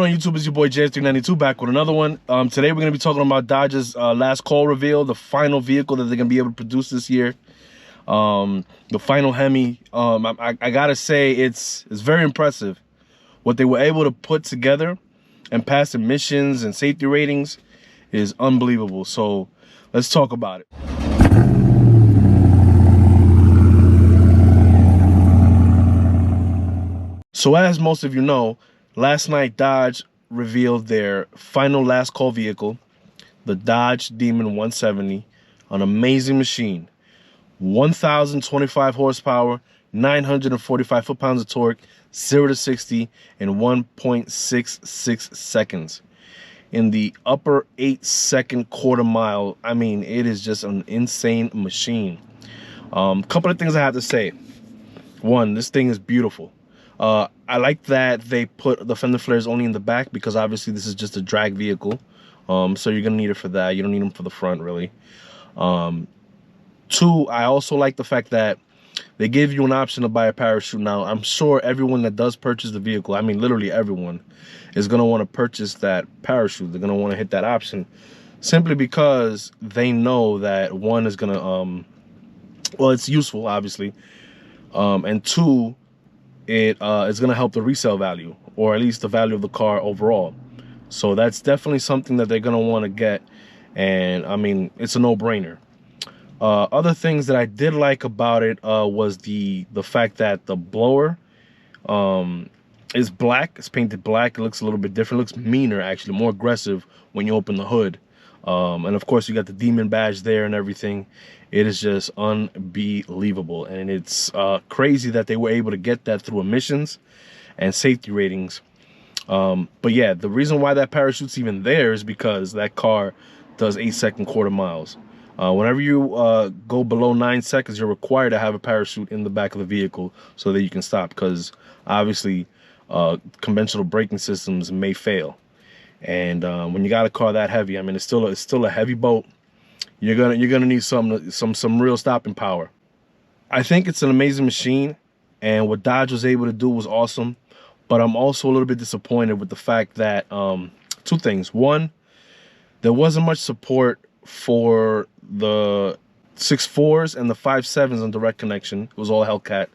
going on YouTube? It's your boy JS392 back with another one. Today we're going to be talking about Dodge's last call reveal, the final vehicle that they're going to be able to produce this year. The final Hemi. I gotta say it's very impressive what they were able to put together and pass emissions and safety ratings is unbelievable. So let's talk about it. So as most of you know, last night Dodge revealed their final last call vehicle, the Dodge Demon 170, an amazing machine. 1,025 horsepower, 945 foot-pounds of torque, 0 to 60 in 1.66 seconds. In the upper 8-second quarter mile, I mean, it is just an insane machine. Couple of things I have to say. One, this thing is beautiful. I like that they put the fender flares only in the back because obviously this is just a drag vehicle. So you're gonna need it for that. You don't need them for the front, really. Two, I also like the fact that they give you an option to buy a parachute. Now, I'm sure everyone that does purchase the vehicle, I mean literally everyone, is gonna want to purchase that parachute. They're gonna want to hit that option simply because they know that one is gonna well, it's useful obviously, and two, it is going to help the resale value, or at least the value of the car overall. So that's definitely something that they're going to want to get, and I mean, it's a no-brainer. Other things that I did like about it was the fact that the blower is black. It's painted black. It looks a little bit different. It looks meaner, actually, more aggressive when you open the hood. And of course, you got the Demon badge there and everything. It is just unbelievable, and it's crazy that they were able to get that through emissions and safety ratings. But yeah, the reason why that parachute's even there is because that car does 8-second quarter miles. Whenever you go below 9 seconds, you're required to have a parachute in the back of the vehicle so that you can stop, because obviously conventional braking systems may fail. And when you got a car that heavy, I mean, it's still a heavy boat. You're gonna need some real stopping power. I think it's an amazing machine, and what Dodge was able to do was awesome. But I'm also a little bit disappointed with the fact that two things. One, there wasn't much support for the 6.4s and the 5.7s on direct connection. It was all Hellcat,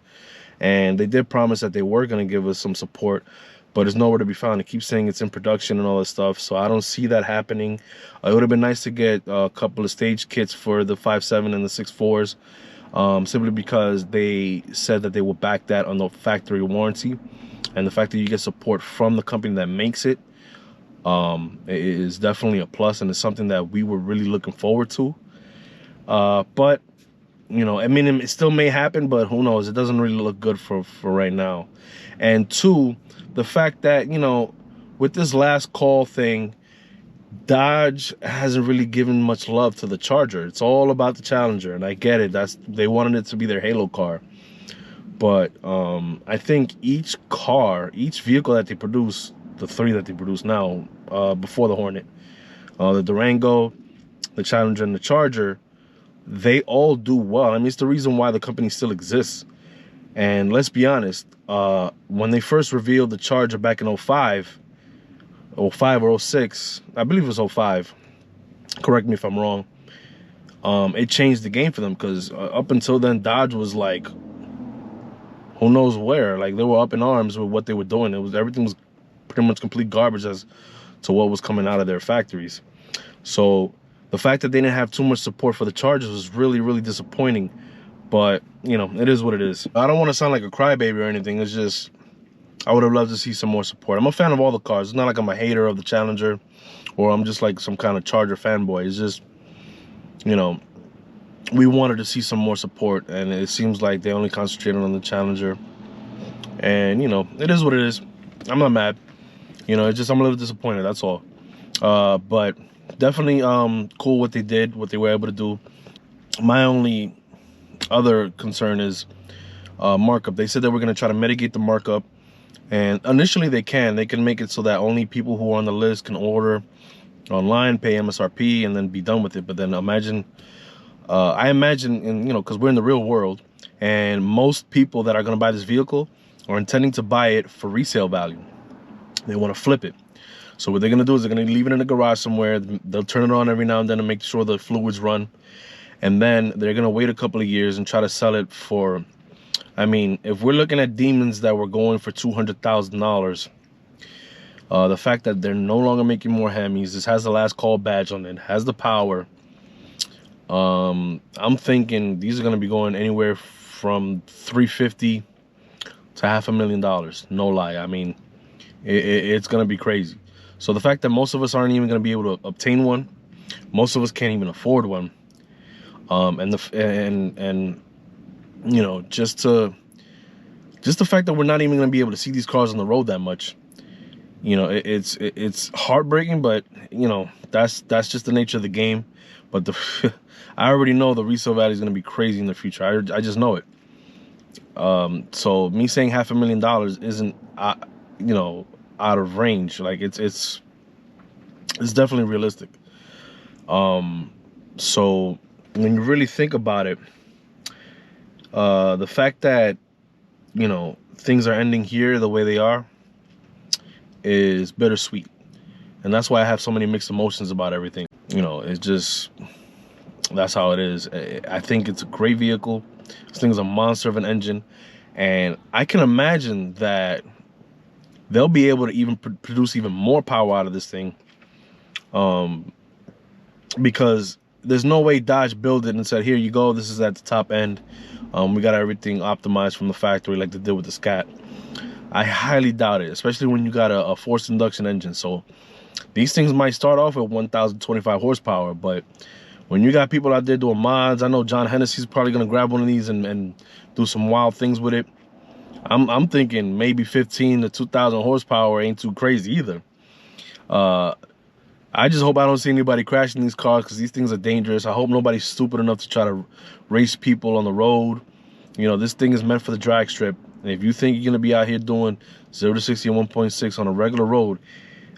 and they did promise that they were gonna give us some support, but it's nowhere to be found. It keeps saying it's in production and all this stuff, so I don't see that happening. It would have been nice to get a couple of stage kits for the 5.7 and the 6.4s, simply because they said that they will back that on the factory warranty, and the fact that you get support from the company that makes it is definitely a plus, and it's something that we were really looking forward to. But you know, I mean, it still may happen, but who knows? It doesn't really look good for right now. And two, the fact that, you know, with this last call thing, Dodge hasn't really given much love to the Charger. It's all about the Challenger, and I get it. They wanted it to be their Halo car. But I think each vehicle that they produce, the three that they produce now, before the Hornet, the Durango, the Challenger, and the Charger, they all do well. I mean, it's the reason why the company still exists. And let's be honest, when they first revealed the Charger back in 05 or 06, I believe it was 05, correct me if I'm wrong, it changed the game for them, because up until then, Dodge was like, who knows where. Like, they were up in arms with what they were doing. Everything was pretty much complete garbage as to what was coming out of their factories. So the fact that they didn't have too much support for the Chargers was really, really disappointing. But, you know, it is what it is. I don't want to sound like a crybaby or anything. It's just, I would have loved to see some more support. I'm a fan of all the cars. It's not like I'm a hater of the Challenger, or I'm just like some kind of Charger fanboy. It's just, you know, we wanted to see some more support, and it seems like they only concentrated on the Challenger. And, you know, it is what it is. I'm not mad. You know, it's just I'm a little disappointed, that's all. But definitely cool what they did, what they were able to do. My only other concern is markup. They said they were going to try to mitigate the markup, and initially they can make it so that only people who are on the list can order online, pay MSRP, and then be done with it. But then imagine, I imagine, and you know, because we're in the real world, and most people that are going to buy this vehicle are intending to buy it for resale value. They want to flip it. So what they're going to do is they're going to leave it in the garage somewhere. They'll turn it on every now and then to make sure the fluids run. And then they're going to wait a couple of years and try to sell it for, I mean, if we're looking at demons that were going for $200,000, the fact that they're no longer making more Hemis, this has the last call badge on it, has the power. I'm thinking these are going to be going anywhere from $350,000 to $500,000. No lie. I mean, it's going to be crazy. So the fact that most of us aren't even going to be able to obtain one, most of us can't even afford one. And you know, just the fact that we're not even going to be able to see these cars on the road that much, you know, it's heartbreaking. But you know, that's just the nature of the game. But I already know the resale value is going to be crazy in the future. I just know it. So me saying $500,000 isn't, you know, out of range. Like it's definitely realistic. So when you really think about it, the fact that, you know, things are ending here the way they are is bittersweet. And that's why I have so many mixed emotions about everything. You know, it's just, that's how it is. I think it's a great vehicle. This thing is a monster of an engine. And I can imagine that they'll be able to even produce even more power out of this thing. Because there's no way Dodge built it and said, here you go, this is at the top end. We got everything optimized from the factory like they did with the Scat. I highly doubt it, especially when you got a forced induction engine. So these things might start off at 1,025 horsepower, but when you got people out there doing mods, I know John Hennessy's probably gonna grab one of these and do some wild things with it. I'm thinking maybe 15 to 2,000 horsepower ain't too crazy either. I just hope I don't see anybody crashing these cars, because these things are dangerous. I hope nobody's stupid enough to try to race people on the road. You know, this thing is meant for the drag strip. And if you think you're going to be out here doing 0 to 60 and 1.6 on a regular road,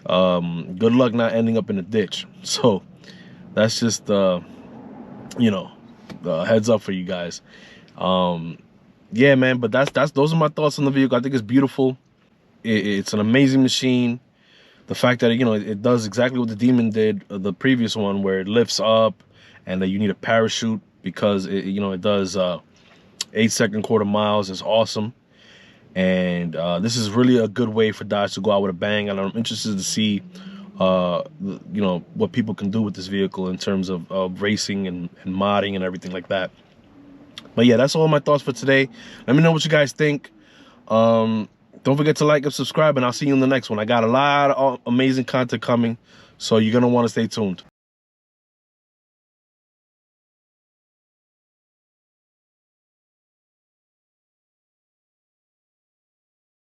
good luck not ending up in a ditch. So that's just, you know, heads up for you guys. Yeah, man, but those are my thoughts on the vehicle. I think it's beautiful. It's an amazing machine. The fact that, you know, it does exactly what the Demon did, the previous one, where it lifts up and that you need a parachute because you know, it does 8-second quarter miles is awesome. And this is really a good way for Dodge to go out with a bang. And I'm interested to see, you know, what people can do with this vehicle in terms of racing and modding and everything like that. But yeah, that's all my thoughts for today. Let me know what you guys think. Don't forget to like and subscribe, and I'll see you in the next one. I got a lot of amazing content coming, so you're going to want to stay tuned.